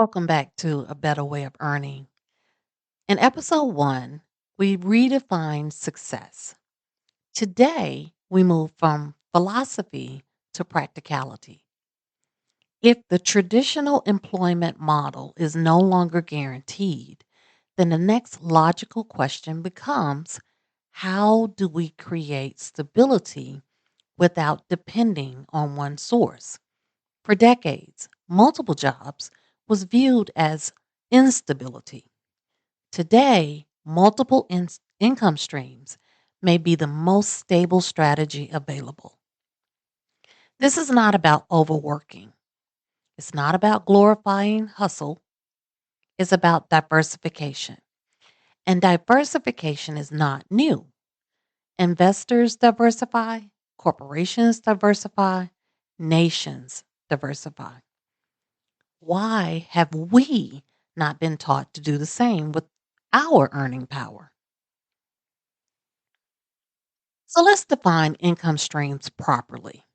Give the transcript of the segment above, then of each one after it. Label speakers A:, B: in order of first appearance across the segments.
A: Welcome back to A Better Way of Earning. In episode one, we redefined success. Today, we move from philosophy to practicality. If the traditional employment model is no longer guaranteed, then the next logical question becomes how do we create stability without depending on one source? For decades, multiple jobs was viewed as instability. Today, multiple income streams may be the most stable strategy available. This is not about overworking. It's not about glorifying hustle. It's about diversification. And diversification is not new. Investors diversify, corporations diversify, nations diversify. Why have we not been taught to do the same with our earning power? So let's define income streams properly.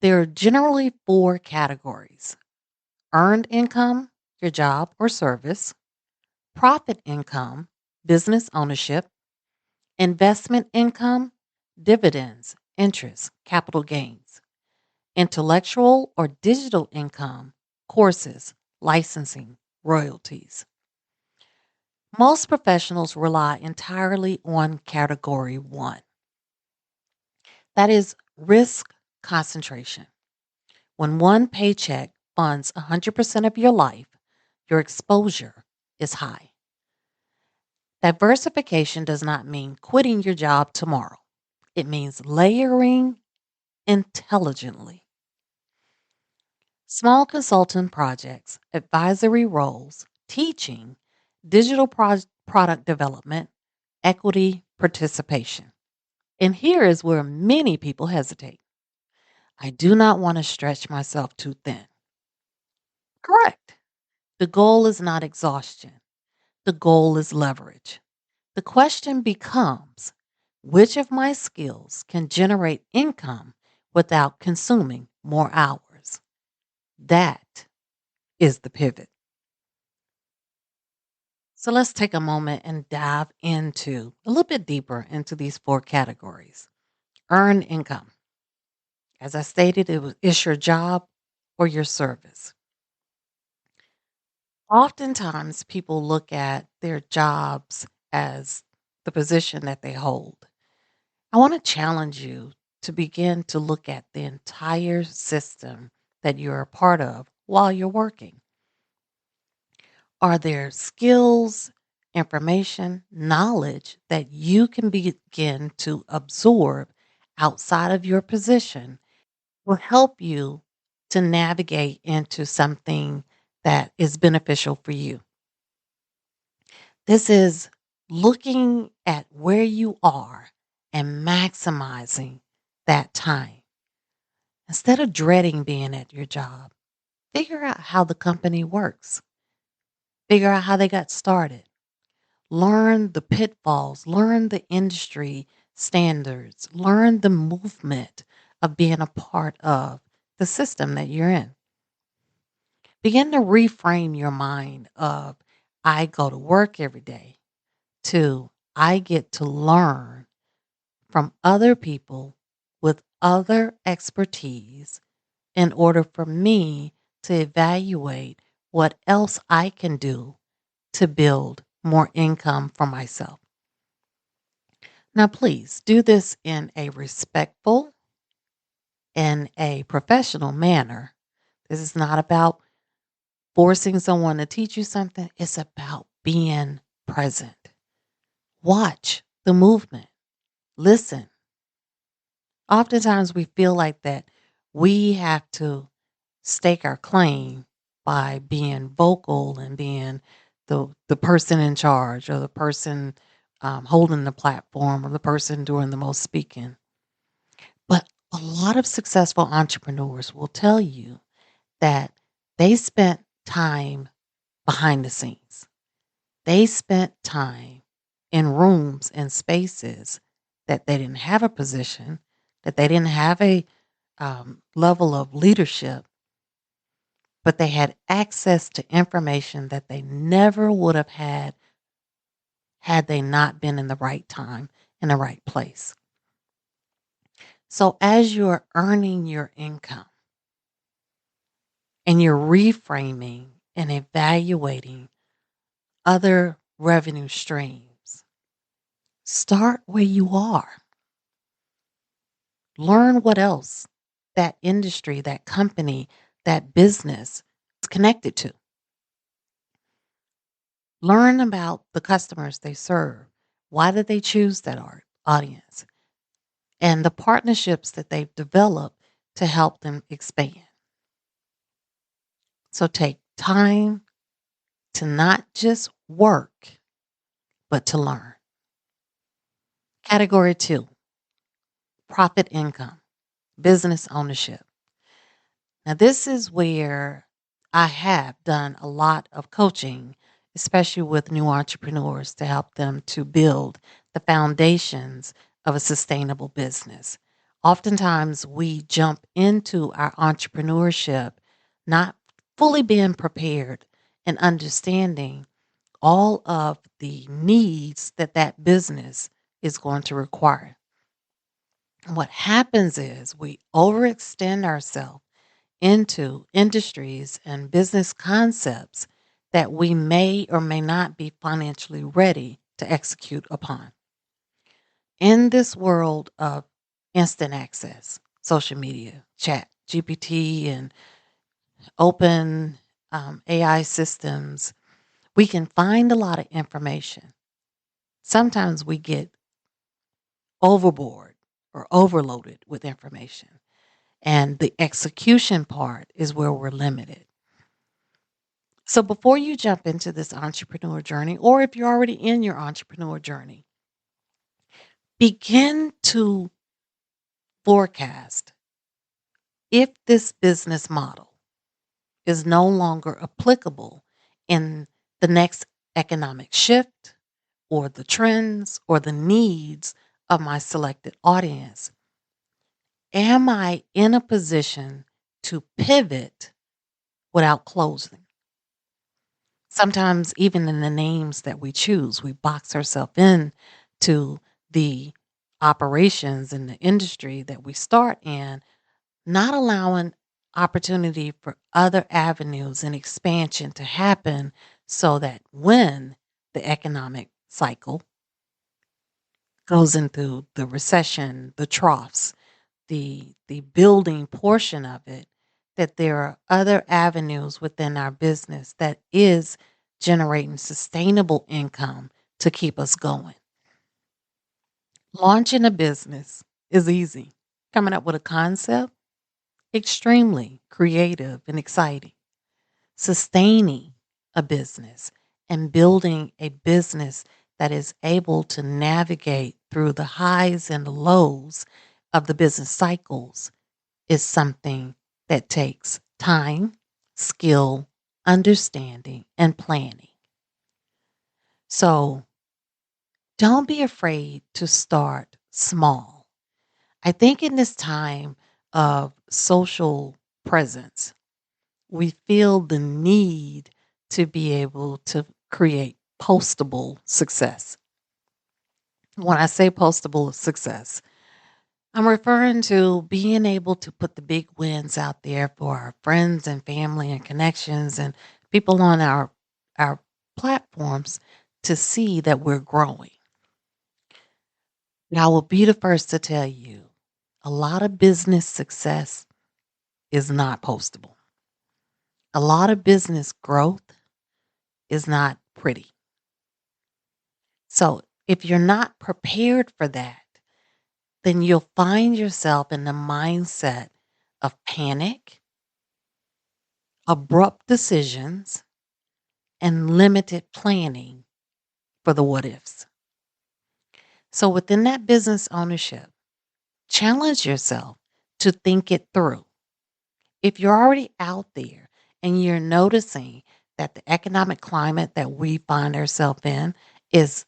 A: There are generally four categories: earned income, your job or service; profit income, business ownership; investment income, dividends, interest, capital gains; intellectual or digital income, courses, licensing, royalties. Most professionals rely entirely on category one. That is risk concentration. When one paycheck funds 100% of your life, your exposure is high. Diversification does not mean quitting your job tomorrow. It means layering intelligently. Small consultant projects, advisory roles, teaching, digital product development, equity participation. And here is where many people hesitate. I do not want to stretch myself too thin. Correct. The goal is not exhaustion, the goal is leverage. The question becomes which of my skills can generate income without consuming more hours? That is the pivot. So let's take a moment and dive into a little bit deeper into these four categories. Earn income. As I stated, it's your job or your service. Oftentimes, people look at their jobs as the position that they hold. I want to challenge you to begin to look at the entire system that you're a part of while you're working. Are there skills, information, knowledge that you can begin to absorb outside of your position will help you to navigate into something that is beneficial for you? This is looking at where you are and maximizing that time. Instead of dreading being at your job, figure out how the company works, figure out how they got started, learn the pitfalls, learn the industry standards, learn the movement of being a part of the system that you're in. Begin to reframe your mind of I go to work every day to I get to learn from other people with other expertise in order for me to evaluate what else I can do to build more income for myself. Now, please do this in a respectful and a professional manner. This is not about forcing someone to teach you something, it's about being present. Watch the movement, listen. Oftentimes, we feel like that we have to stake our claim by being vocal and being the person in charge or the person holding the platform or the person doing the most speaking. But a lot of successful entrepreneurs will tell you that they spent time behind the scenes. They spent time in rooms and spaces that they didn't have a position, that they didn't have a level of leadership, but they had access to information that they never would have had they not been in the right time in the right place. So as you're earning your income and you're reframing and evaluating other revenue streams, start where you are. Learn what else that industry, that company, that business is connected to. Learn about the customers they serve. Why did they choose that audience? And the partnerships that they've developed to help them expand. So take time to not just work, but to learn. Category two, profit income, business ownership. Now, this is where I have done a lot of coaching, especially with new entrepreneurs to help them to build the foundations of a sustainable business. Oftentimes, we jump into our entrepreneurship not fully being prepared and understanding all of the needs that that business is going to require. And what happens is we overextend ourselves into industries and business concepts that we may or may not be financially ready to execute upon. In this world of instant access, social media, chat, GPT, and open AI systems, we can find a lot of information. Sometimes we get overboard or overloaded with information, and the execution part is where we're limited. So before you jump into this entrepreneur journey, or if you're already in your entrepreneur journey, begin to forecast if this business model is no longer applicable in the next economic shift or the trends or the needs of my selected audience. Am I in a position to pivot without closing? Sometimes even in the names that we choose, we box ourselves in to the operations in the industry that we start in, not allowing opportunity for other avenues and expansion to happen so that when the economic cycle goes into the recession, the troughs, the building portion of it, that there are other avenues within our business that is generating sustainable income to keep us going. Launching a business is easy. Coming up with a concept, extremely creative and exciting. Sustaining a business and building a business that is able to navigate through the highs and the lows of the business cycles is something that takes time, skill, understanding, and planning. So don't be afraid to start small. I think in this time of social presence, we feel the need to be able to create postable success. When I say postable success, I'm referring to being able to put the big wins out there for our friends and family and connections and people on our platforms to see that we're growing. And I will be the first to tell you, a lot of business success is not postable. A lot of business growth is not pretty. So if you're not prepared for that, then you'll find yourself in the mindset of panic, abrupt decisions, and limited planning for the what ifs. So within that business ownership, challenge yourself to think it through. If you're already out there and you're noticing that the economic climate that we find ourselves in is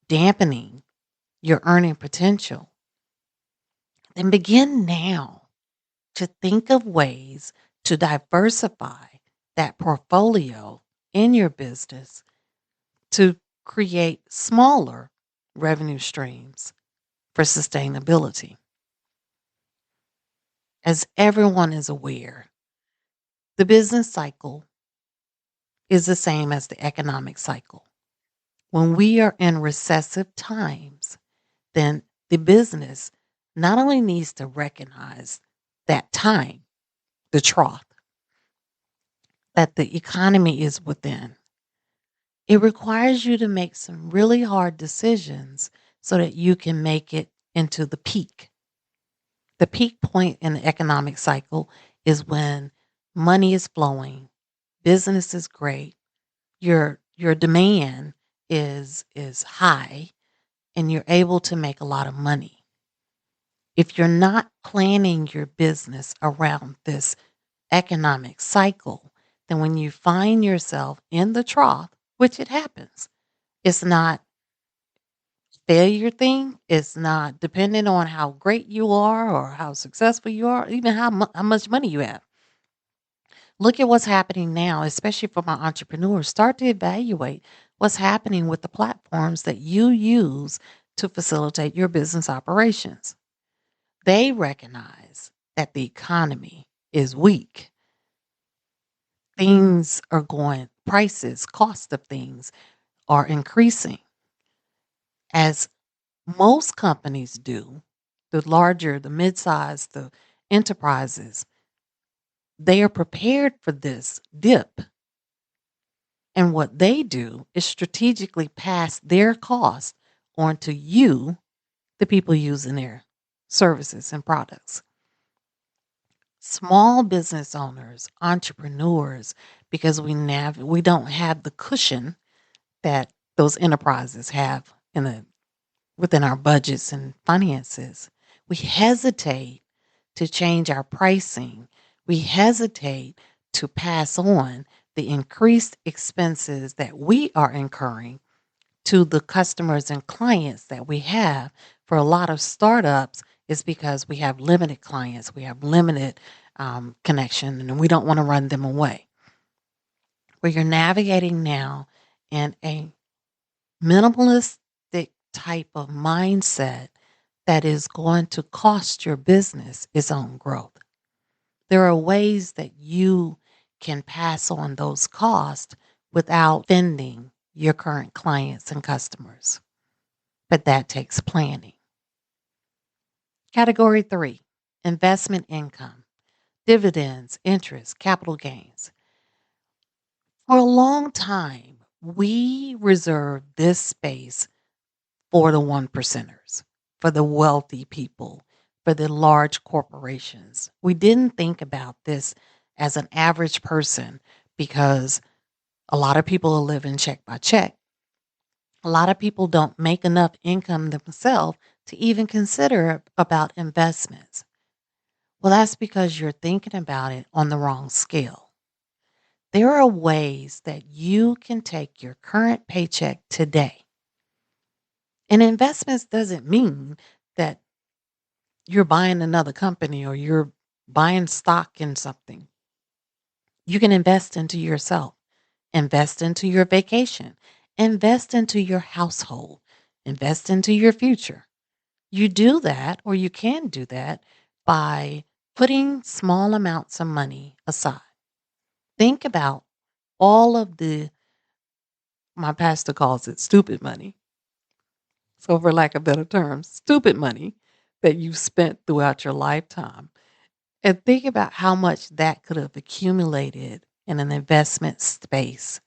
A: dampening your earning potential, then begin now to think of ways to diversify that portfolio in your business to create smaller revenue streams for sustainability. As everyone is aware, the business cycle is the same as the economic cycle. When we are in recessive times, then the business not only needs to recognize that time, the trough that the economy is within, it requires you to make some really hard decisions so that you can make it into the peak. The peak point in the economic cycle is when money is flowing, business is great, your demand is high, and you're able to make a lot of money. If you're not planning your business around this economic cycle, then when you find yourself in the trough, which it happens, it's not failure thing. It's not dependent on how great you are or how successful you are, even how much money you have. Look at what's happening now, especially for my entrepreneurs. Start to evaluate what's happening with the platforms that you use to facilitate your business operations. They recognize that the economy is weak. Things are going, prices, cost of things are increasing. As most companies do, the larger, the mid-size, the enterprises, they are prepared for this dip. And what they do is strategically pass their cost on to you, the people using their services and products. Small business owners, entrepreneurs, because we don't have the cushion that those enterprises have within our budgets and finances. We hesitate to change our pricing. We hesitate to pass on the increased expenses that we are incurring to the customers and clients that we have. For a lot of startups, it's because we have limited clients, we have limited connection, and we don't want to run them away. Where you're navigating now in a minimalistic type of mindset that is going to cost your business its own growth. There are ways that you can pass on those costs without offending your current clients and customers, but that takes planning. Category 3, investment income, dividends, interest, capital gains. For a long time, we reserved this space for the one percenters, for the wealthy people, for the large corporations. We didn't think about this as an average person because a lot of people are living check by check. A lot of people don't make enough income themselves to even consider about investments. Well, that's because you're thinking about it on the wrong scale. There are ways that you can take your current paycheck today. And investments doesn't mean that you're buying another company or you're buying stock in something. You can invest into yourself, invest into your vacation, invest into your household, invest into your future. You do that, or you can do that by putting small amounts of money aside. Think about all of my pastor calls it stupid money. So, for lack of better terms, stupid money that you've spent throughout your lifetime. And think about how much that could have accumulated in an investment space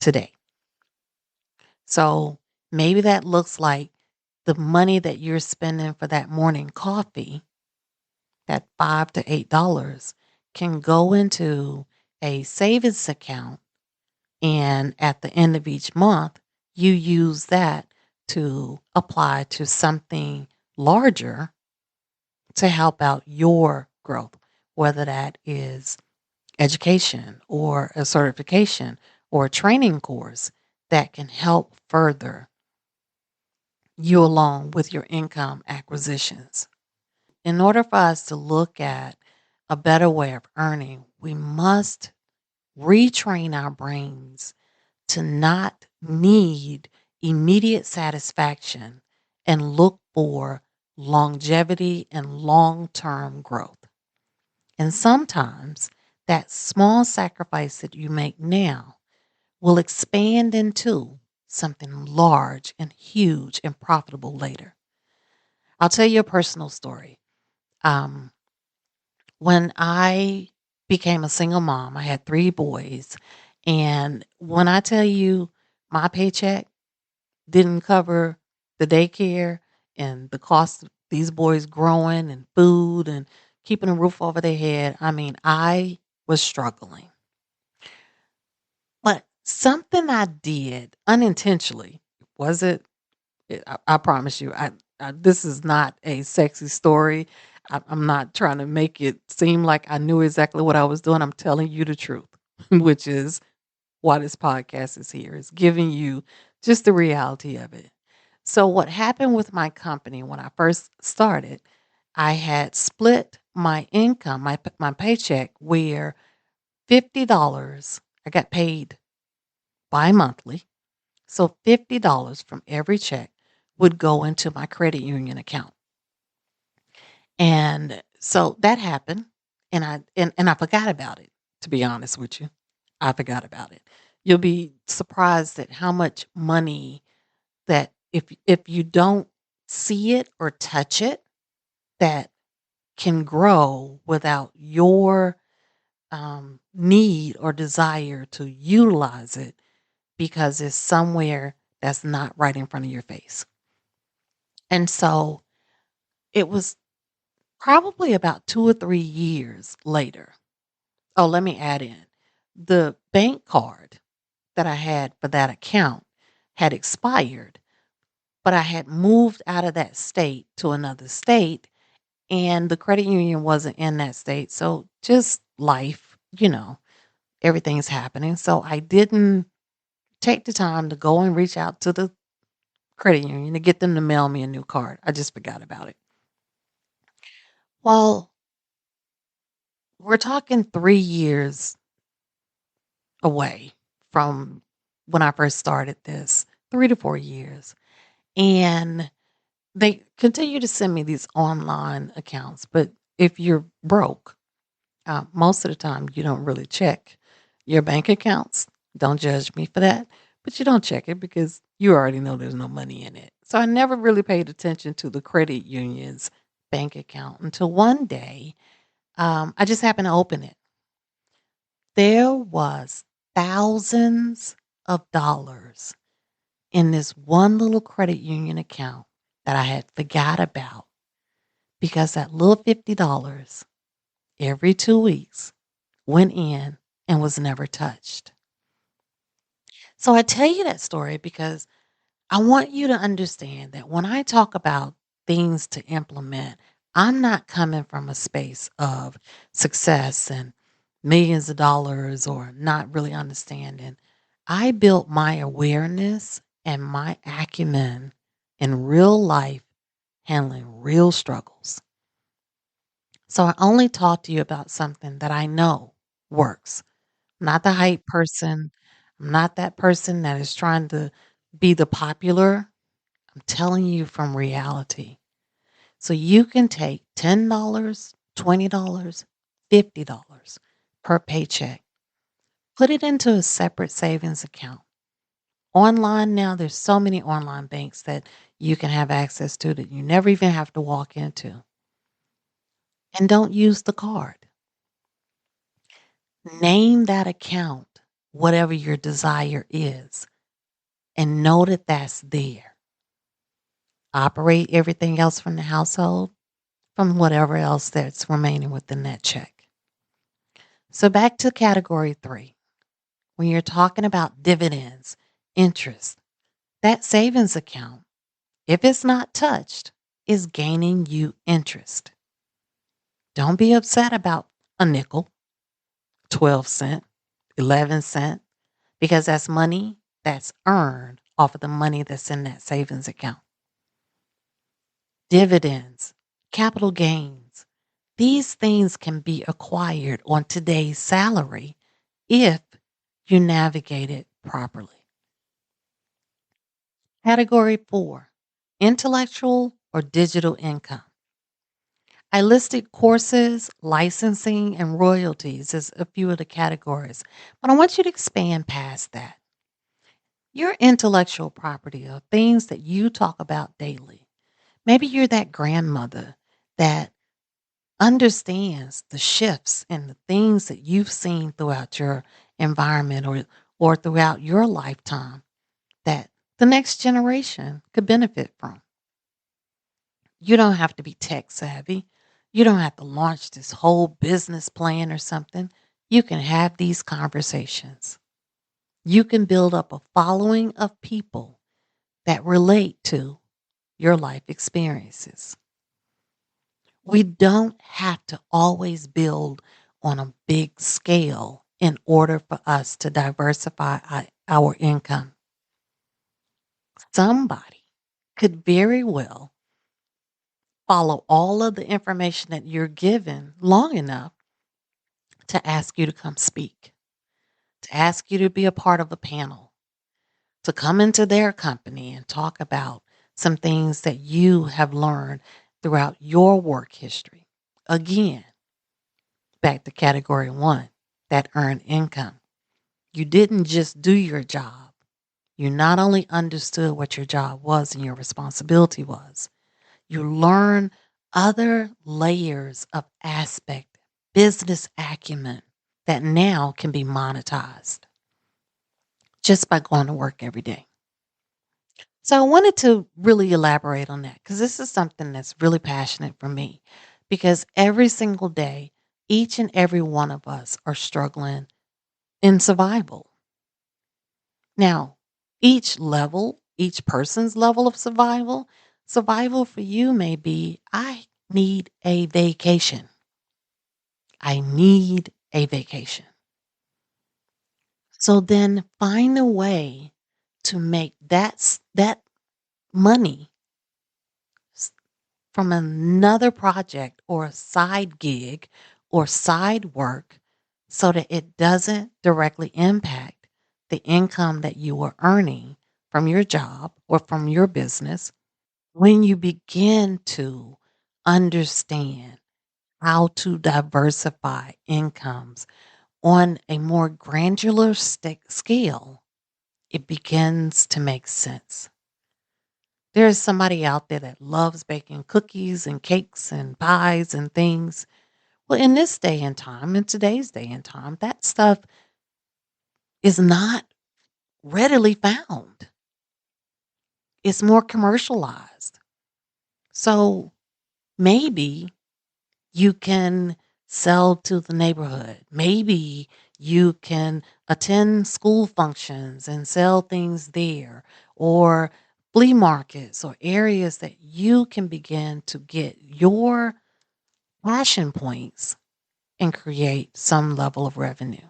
A: today. So maybe that looks like the money that you're spending for that morning coffee, that $5 to $8, can go into a savings account. And at the end of each month, you use that to apply to something larger to help out your growth, whether that is education or a certification or a training course that can help further you along with your income acquisitions. In order for us to look at a better way of earning, we must retrain our brains to not need immediate satisfaction and look for longevity and long term growth. And sometimes that small sacrifice that you make now will expand into something large and huge and profitable later. I'll tell you a personal story. Um, when I became a single mom, I had 3 boys. And when I tell you my paycheck didn't cover the daycare and the cost of these boys growing and food and keeping a roof over their head, I mean, I was struggling. But something I did unintentionally was it. I promise you, this is not a sexy story. I'm not trying to make it seem like I knew exactly what I was doing. I'm telling you the truth, which is why this podcast is here. Is giving you just the reality of it. So, what happened with my company when I first started, I had split my income, my paycheck, where $50 I got paid bi-monthly. So $50 from every check would go into my credit union account. And so that happened and I forgot about it, to be honest with you. I forgot about it. You'll be surprised at how much money that if you don't see it or touch it, that can grow without your need or desire to utilize it because it's somewhere that's not right in front of your face. And so it was probably about 2 or 3 years later. Oh, let me add in. The bank card that I had for that account had expired, but I had moved out of that state to another state, and the credit union wasn't in that state. So just life, everything's happening. So I didn't take the time to go and reach out to the credit union to get them to mail me a new card. I just forgot about it. Well, we're talking 3 years away from when I first started this, 3 to 4 years. And they continue to send me these online accounts. But if you're broke, most of the time you don't really check your bank accounts. Don't judge me for that. But you don't check it because you already know there's no money in it. So I never really paid attention to the credit union's bank account until one day I just happened to open it. There was thousands of dollars in this one little credit union account that I had forgot about because that little $50 every 2 weeks went in and was never touched. So I tell you that story because I want you to understand that when I talk about things to implement, I'm not coming from a space of success and millions of dollars or not really understanding. I built my awareness and my acumen in real life handling real struggles. So I only talk to you about something that I know works. I'm not the hype person. I'm not that person that is trying to be the popular. I'm telling you from reality. So you can take $10, $20, $50 per paycheck, put it into a separate savings account. Online now, there's so many online banks that you can have access to that you never even have to walk into. And don't use the card. Name that account, whatever your desire is, and know that that's there. Operate everything else from the household from whatever else that's remaining within that check. So back to category 3. When you're talking about dividends, interest, that savings account, if it's not touched, is gaining you interest. Don't be upset about a nickel, 12 cent, 11 cent, because that's money that's earned off of the money that's in that savings account. Dividends, capital gains, these things can be acquired on today's salary if you navigate it properly. Category 4, intellectual or digital income. I listed courses, licensing, and royalties as a few of the categories, but I want you to expand past that. Your intellectual property are things that you talk about daily. Maybe you're that grandmother that understands the shifts and the things that you've seen throughout your environment or throughout your lifetime that the next generation could benefit from. You don't have to be tech savvy. You don't have to launch this whole business plan or something. You can have these conversations. You can build up a following of people that relate to your life experiences. We don't have to always build on a big scale in order for us to diversify our income. Somebody could very well follow all of the information that you're given long enough to ask you to come speak, to ask you to be a part of a panel, to come into their company and talk about some things that you have learned throughout your work history. Again, back to category 1, that earned income. You didn't just do your job. You not only understood what your job was and your responsibility was, you learn other layers of aspect, business acumen that now can be monetized just by going to work every day. So I wanted to really elaborate on that because this is something that's really passionate for me because every single day, each and every one of us are struggling in survival. Now, each person's level of survival for you may be I need a vacation. I need a vacation. So then find a way to make that money from another project or a side gig or side work so that it doesn't directly impact the income that you are earning from your job or from your business when you begin to understand how to diversify incomes on a more granular scale, it begins to make sense. There is somebody out there that loves baking cookies and cakes and pies and things. Well, in this day and time, in today's day and time, that stuff is not readily found. It's more commercialized. So maybe you can sell to the neighborhood. Maybe you can attend school functions and sell things there, or flea markets or areas that you can begin to get your passion points and create some level of revenue.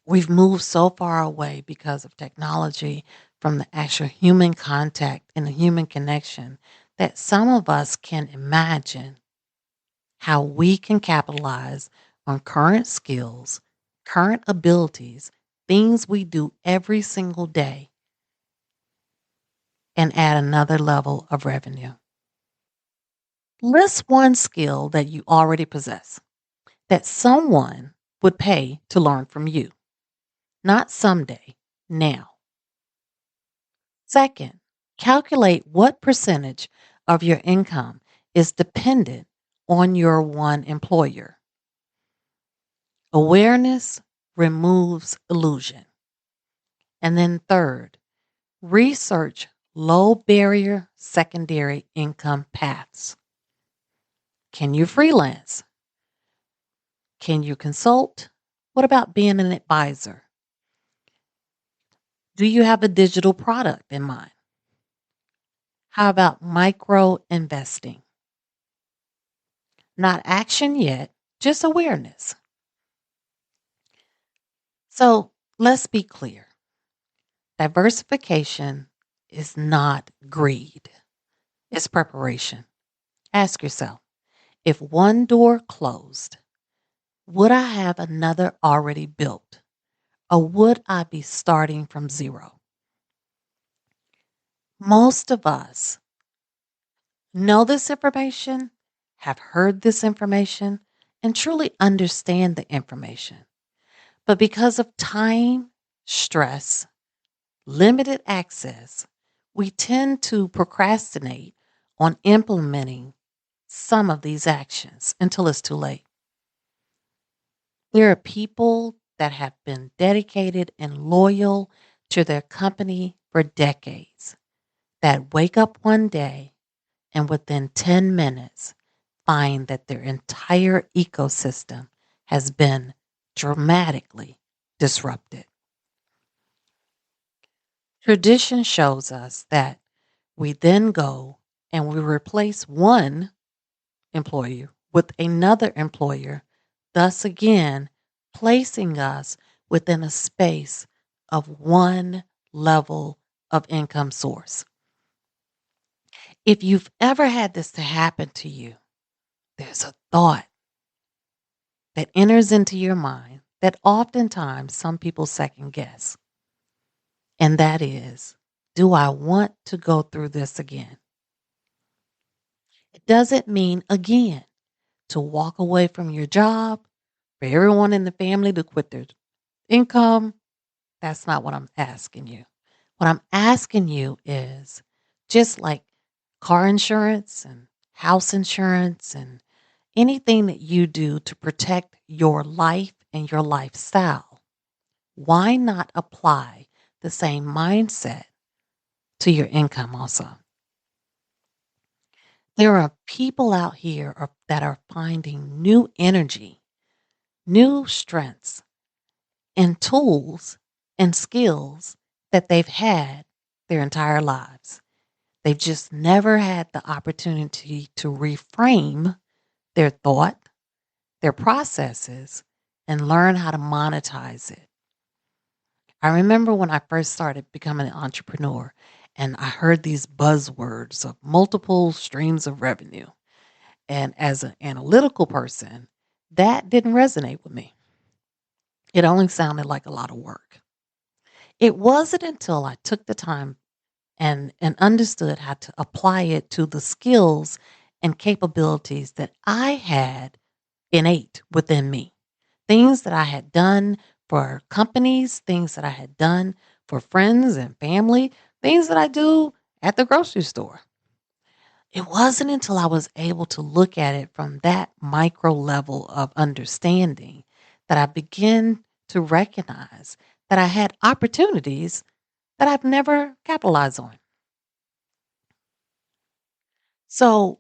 A: We've moved so far away because of technology from the actual human contact and the human connection that some of us can imagine how we can capitalize on current skills, current abilities, things we do every single day, and add another level of revenue. List one skill that you already possess that someone would pay to learn from you, not someday, now. Second, calculate what percentage of your income is dependent on your one employer. Awareness removes illusion. And then third, research low barrier secondary income paths. Can you freelance? Can you consult? What about being an advisor? Do you have a digital product in mind? How about micro investing? Not action yet, just awareness. So let's be clear. Diversification is not greed, it's preparation. Ask yourself, if one door closed, Would I have another already built? Or would I be starting from zero? Most of us know this information, have heard this information, and truly understand the information. But because of time, stress, limited access, we tend to procrastinate on implementing some of these actions until it's too late. There are people that have been dedicated and loyal to their company for decades that wake up one day and within 10 minutes find that their entire ecosystem has been dramatically disrupted. Tradition shows us that we then go and we replace one employer with another employer, thus again placing us within a space of one level of income source. If you've ever had this to happen to you, there's a thought that enters into your mind that oftentimes some people second guess. And that is, do I want to go through this again? It doesn't mean, again, to walk away from your job, for everyone in the family to quit their income. That's not what I'm asking you. What I'm asking you is just like car insurance and house insurance and anything that you do to protect your life and your lifestyle, why not apply the same mindset to your income also? There are people out here that are finding new energy, new strengths, and tools and skills that they've had their entire lives. They've just never had the opportunity to reframe their thought, their processes, and learn how to monetize it. I remember when I first started becoming an entrepreneur and I heard these buzzwords of multiple streams of revenue. And as an analytical person, that didn't resonate with me. It only sounded like a lot of work. It wasn't until I took the time and understood how to apply it to the skills and capabilities that I had innate within me. Things that I had done for companies, things that I had done for friends and family, things that I do at the grocery store. It wasn't until I was able to look at it from that micro level of understanding that I began to recognize that I had opportunities that I've never capitalized on. So,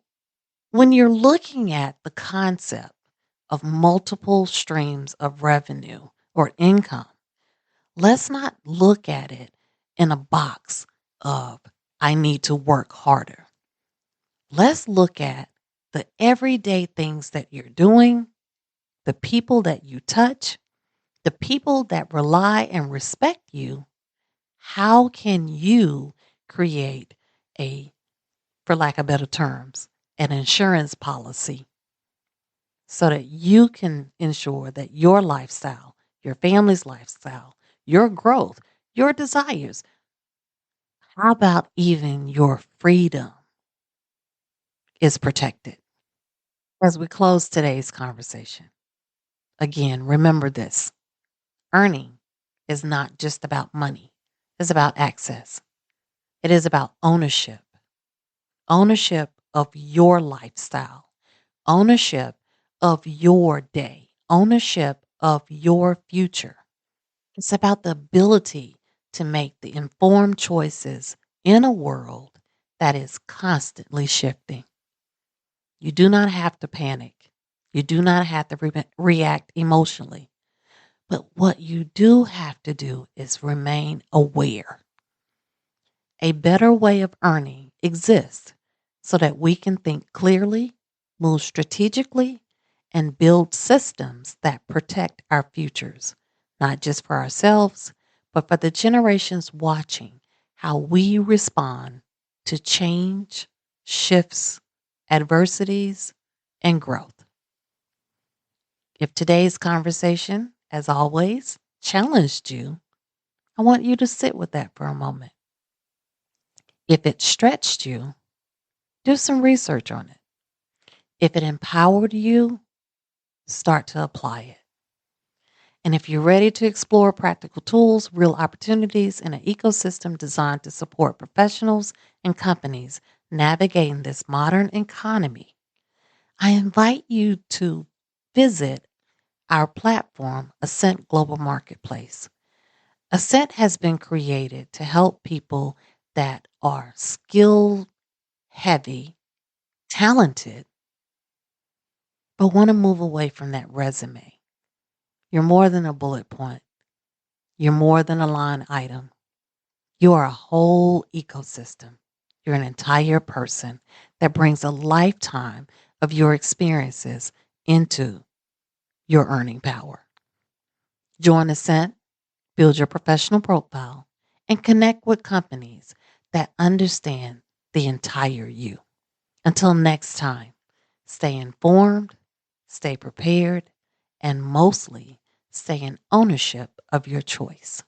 A: when you're looking at the concept of multiple streams of revenue or income, let's not look at it in a box of, I need to work harder. Let's look at the everyday things that you're doing, the people that you touch, the people that rely and respect you. How can you create a, for lack of better terms, an insurance policy so that you can ensure that your lifestyle, your family's lifestyle, your growth, your desires, how about even your freedom is protected? As we close today's conversation, again, remember this: earning is not just about money, it's about access. It is about ownership, ownership of your lifestyle, ownership of your day, ownership of your future. It's about the ability to make the informed choices in a world that is constantly shifting. You do not have to panic. You do not have to react emotionally. But what you do have to do is remain aware. A better way of earning exists so that we can think clearly, move strategically, and build systems that protect our futures, not just for ourselves, but for the generations watching how we respond to change, shifts, adversities, and growth. If today's conversation, as always, challenged you, I want you to sit with that for a moment. If it stretched you, do some research on it. If it empowered you, start to apply it. And if you're ready to explore practical tools, real opportunities, and an ecosystem designed to support professionals and companies navigating this modern economy, I invite you to visit our platform, Ascent Global Marketplace. Ascent has been created to help people that are skill heavy, talented, but want to move away from that resume. You're more than a bullet point. You're more than a line item. You are a whole ecosystem. You're an entire person that brings a lifetime of your experiences into your earning power. Join Ascent, build your professional profile, and connect with companies that understand the entire you. Until next time, stay informed, stay prepared, and mostly stay in ownership of your choice.